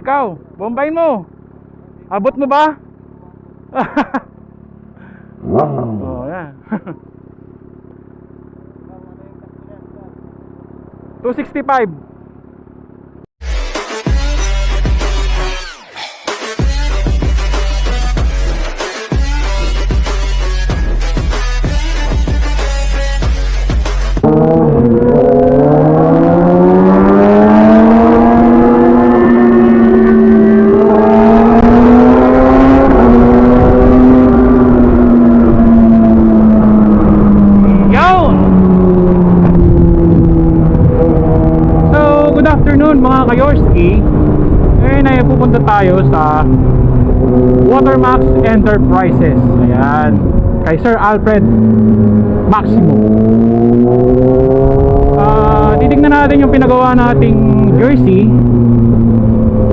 Ikaw, bombayin mo. Abot mo ba? Oh, yan. 265. Mga Kayorski, ngayon ay pupunta tayo sa Watermax Enterprises. Ayan, kay Sir Alfred Maximo. Titignan natin yung pinagawa nating jersey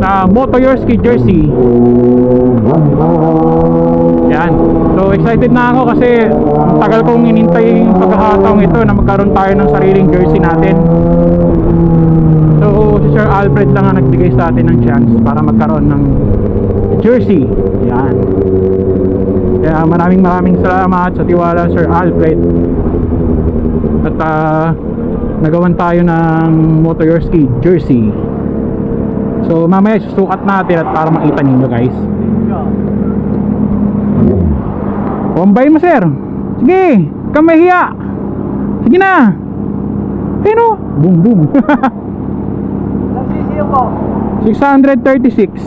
na Motoyorski jersey. Ayan, so excited na ako kasi ang tagal kong inintay yung pagkakataong ito na magkaroon tayo ng sariling jersey natin. So si Sir Alfred lang ang nagbigay sa atin ng chance para magkaroon ng jersey. Yan. Kaya maraming salamat sa tiwala, Sir Alfred. At nagawan tayo ng Motoyorski jersey. So mamaya susukat natin at para makita ninyo guys. Bombay mo sir. Sige, kamahiya. Sige na. Pero boom boom. 636.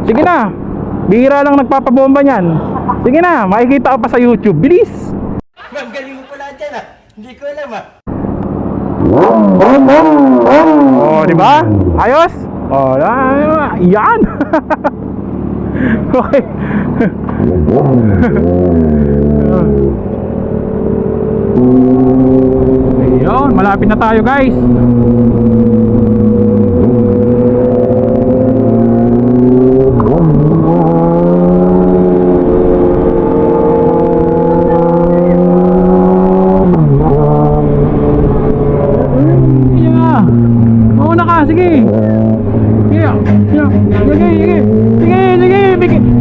Sige na. Bihira lang nagpapabomba niyan. Sige na, makikita ko pa sa YouTube. Bilis. Magaling mo pala dyan ah. Hindi ko alam ah. Oh, di ba? Ayos? Oh, yan. Okay. Ayun, malapit na tayo guys. Yeah. Mauna ka, sige. Sige.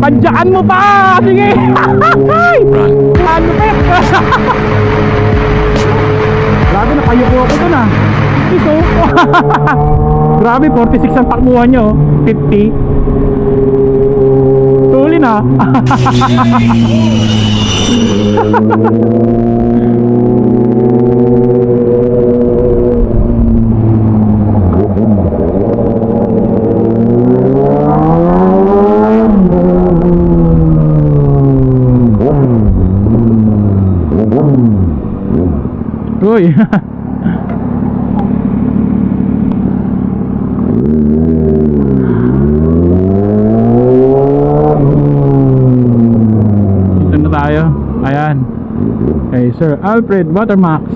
Padyakan mo pa. Sige. Ano pa? Grabe, nakayuko ako dun ah. Ito. Grabe, 46 ang takbuhan nyo. 50. Tuli na. Uy. Dito na tayo. Ayan. Kay Sir Alfred Watermax.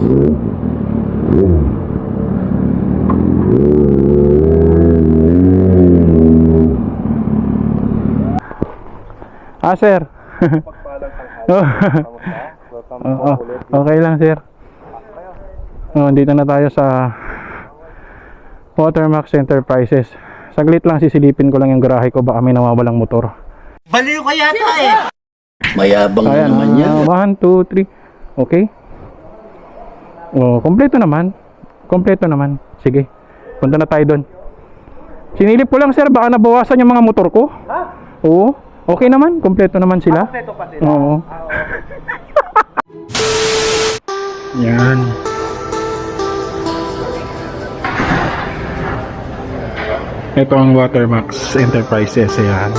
Sir. Okay lang sir. Dito na tayo sa Watermax Enterprises. Saglit lang, sisilipin ko lang yung garahe ko, baka may nawawalang motor. Baliw ka yata eh. Mayabang ayan, naman yan. 1, 2, 3. Okay. Kompleto naman. Sige, punta na tayo doon. Sinilip ko lang sir, baka nabawasan yung mga motor ko. Ha? Oo. Okay naman, kompleto naman sila. Kompleto pa sila? Oo. Yan. Ito ang Watermax Enterprises. Ayan.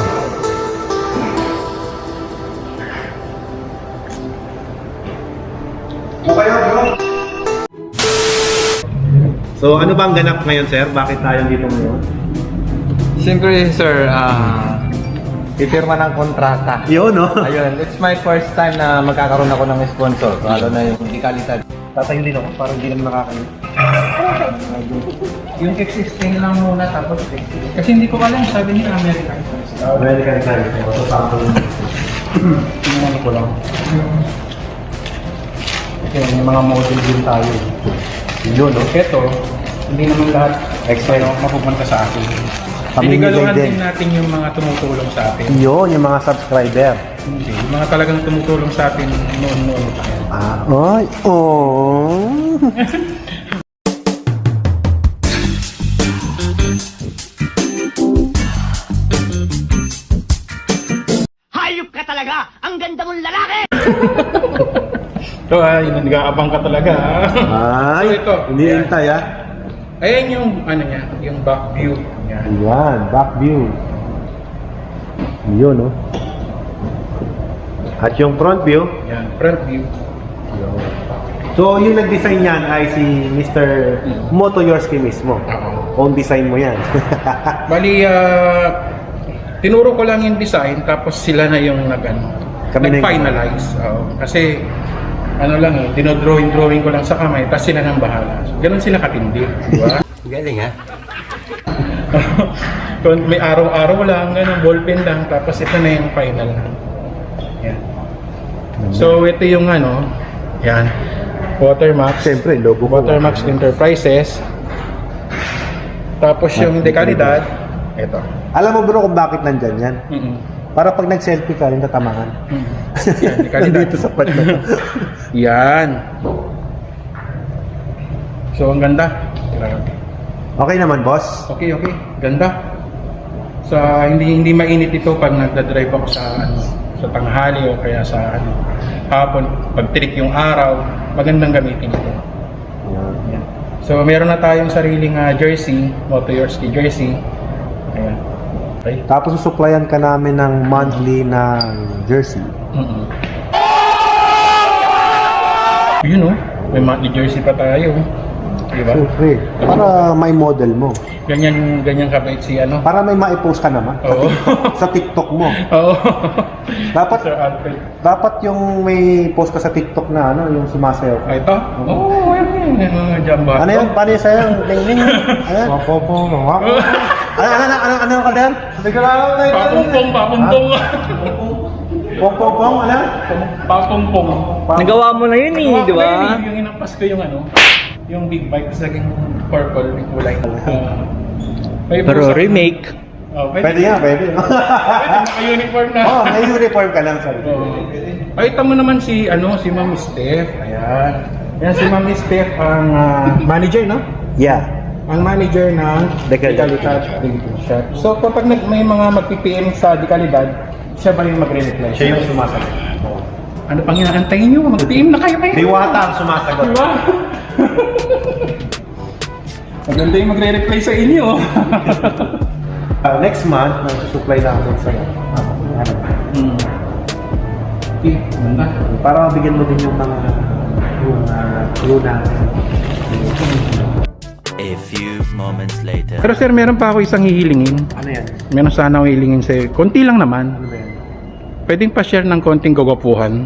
So ano ba ang ganap ngayon sir? Bakit tayo dito ngayon? Siyempre sir, ipirma ng kontrata. Yun no? Ayun, it's my first time na magkakaroon ako ng sponsor. Lalo na yung Ikalidad. Tatayo din ako para hindi naman nakakayo. Yung existing lang muna tapos kasi hindi ko alam, sabi niya American. American time. So sample. Yung ano ko lang. Kasi may mga model din tayo. Yun, no? Ito, Hindi naman lahat Excel. mapupunta sa akin. Pamimigay Sinigaluhan din. din natin yung mga tumutulong sa atin. Yun, yung mga subscriber. Hindi, yung mga talagang tumutulong sa atin noon-noon pa yan. Ay, oh. Hayop ka talaga! Ang ganda mong lalaki! So, nag-aabang ka talaga. Ay, So, ito. hindi hintay ah. Ayan yung, ano niya, yung back view niya. Ayan, back view. Yun, oh. At yung front view. Yan, front view. So, yung nag-design yan ay si Mr. Moto Yorski mismo. Own design mo yan. Bali, tinuro ko lang yung design, tapos sila na yung nag-finalize. Kasi, ano lang dinodrawing ko lang sa kamay, tapos sila nang bahala. So, ganun sila katindi, di ba? Galing ha? Kung may araw-araw lang, ganun, ballpen lang, tapos ito na yung final. Yan. So, ito yung yan, Watermax. Siyempre, logo ko. Watermax Enterprises. Tapos yung dekalidad, ito. Alam mo bro kung bakit nandyan yan? Para pag nag-selfie ka, yung tatamangan. Yan, dekalidad. Dito sa part na to. Yan. So, ang ganda. Grabe. Okay naman, boss. Okay. Ganda. Sa hindi mainit ito pag nagda-drive ako sa tanghali o kaya sa hapon, pag tirik yung araw, magandang gamitin ito. Yan. So, meron na tayong sariling jersey, Moto Yorski jersey. Ayan. Okay. Tapos susuplayan ka namin ng monthly na jersey. Yun may monthly jersey pa tayo. Diba? Siyempre. Para may model mo. Ganyan kabait si Para may ma-post ka naman. Oo. Sa TikTok mo. Oo. Dapat Sir Alfred. dapat yung may post ka sa TikTok na yung sumasayaw ka. Ito? Oo, yan. Mga jamba. Ano yun? Paano yung sayo? Ling-ling? Ano? Ano ka din? Papumpong. Pong? Ano? Papumpong. Nagawa mo na yun di ba? Yung inampas ko yung big bike, tapos naging purple, may kulay. Pero remake. Pwede yan, pwede. Naka-uniform na. May uniform ka lang, sorry. Pakita mo naman si Ma'am Steph. Ayan. Yan si Ma'am Steph ang manager, no? Yeah. Ang manager ng Dekalidad. Shop. So kapag may mga magpi-PM sa Dekalidad, siya ba yung magre-reply? Siya yung sumasagot. Ano pang inaantayin nyo? Mag-PM na kayo. Diwata ang sumasagot. Diba? Maganda yung magre-reply sa inyo. Next month, magsusupply namin sa'yo. Okay, ganda. Para mabigyan mo din yung mga crew namin. A few moments later. Pero sir, meron pa ako isang hihilingin. Ano yan? Meron sana akong hihilingin sa'yo. Konti lang naman. Ano ba yan? Pwedeng pa-share ng konting gagwapuhan.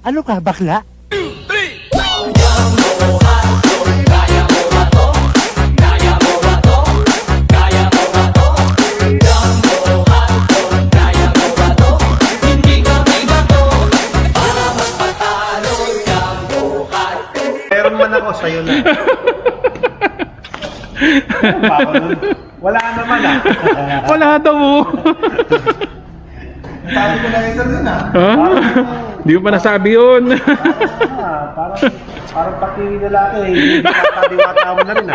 Ano ka, bakla? Meron man ako sa'yo na. Wala naman Wala daw. Sabi ko lang ito dun Ha? Di mo pa nasabi yun. Parang pati lalaki hindi kakadiwata mo na rin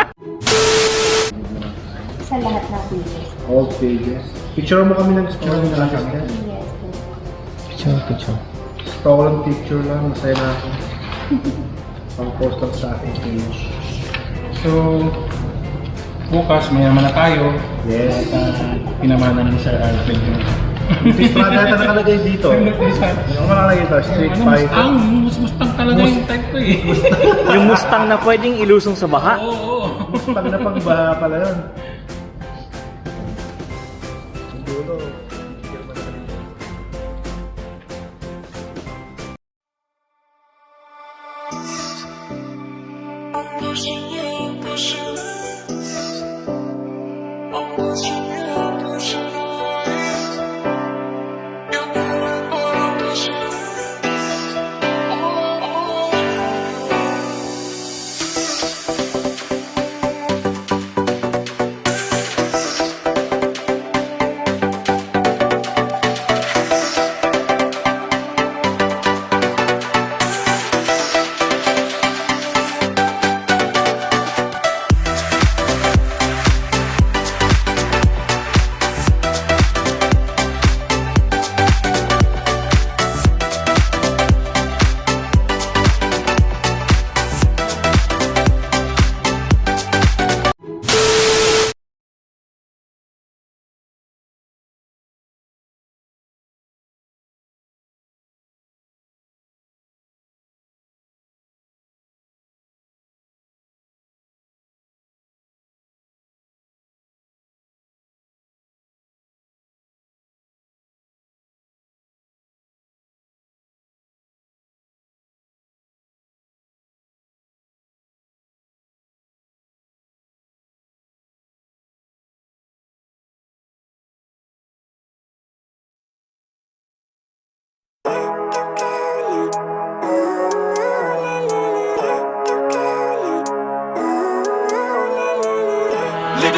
Sa lahat ng pages. All pages. Picture mo kami ng picture na lang kami. Yes po. Picture. Gusto ko lang picture lang, masaya na ako. Pang post lang sa ating page. So, bukas may naman na tayo. Yes. Pinamana ng Sir Alfred yun. Strada na nakalagay dito. Yung nakalagay dito, Street Fighter. Mustang talaga yung type ko eh. Yung Mustang na pwedeng ilusong sa baha. Oo. Pag na pagbaha pala yun. Siguro.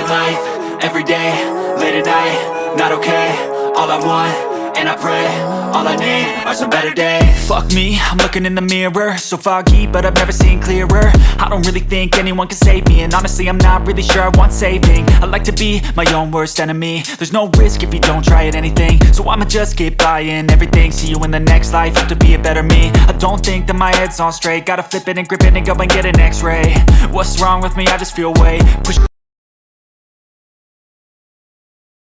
life, every day, late at night, not okay. All I want, and I pray, all I need are some better days. Fuck me, I'm looking in the mirror, so foggy, but I've never seen clearer. I don't really think anyone can save me, and honestly I'm not really sure I want saving. I like to be my own worst enemy. There's no risk if you don't try at anything, so I'ma just keep buying everything. See you in the next life, have to be a better me. I don't think that my head's on straight, gotta flip it and grip it and go and get an x-ray. What's wrong with me? I just feel weight, push